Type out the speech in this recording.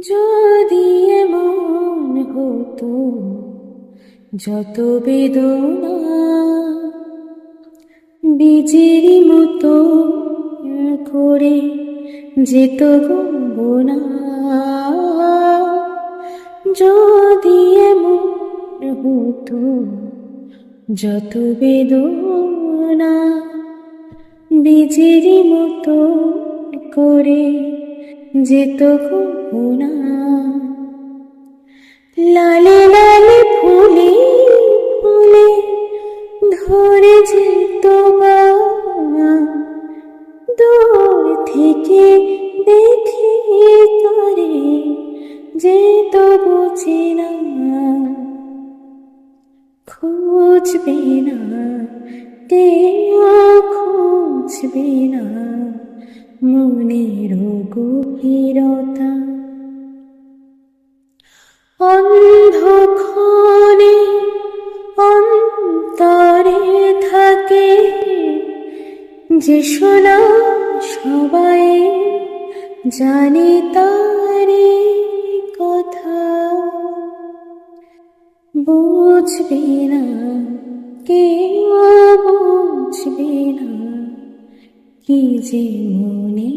যদি এমন হতো, যত বেদনা বীজেরই মতো করে যেত গোনা। যদি এমন হতো, যত বেদনা বীজেরই মতো করে যেত গোনা। লালে লালে ফুলে ফুলে ধরে যেত মা, দূর থেকে দেখে তারে যেত বুঝি না। খুঁজবে না কেউ, খুঁজবে না মনের গভীরতা। অন্ধক্ষণে অন্তরে থাকে যে শোনা, সবাই জানে তারে কথা। বুঝবে না কেউ, বুঝবে না কি যে মনে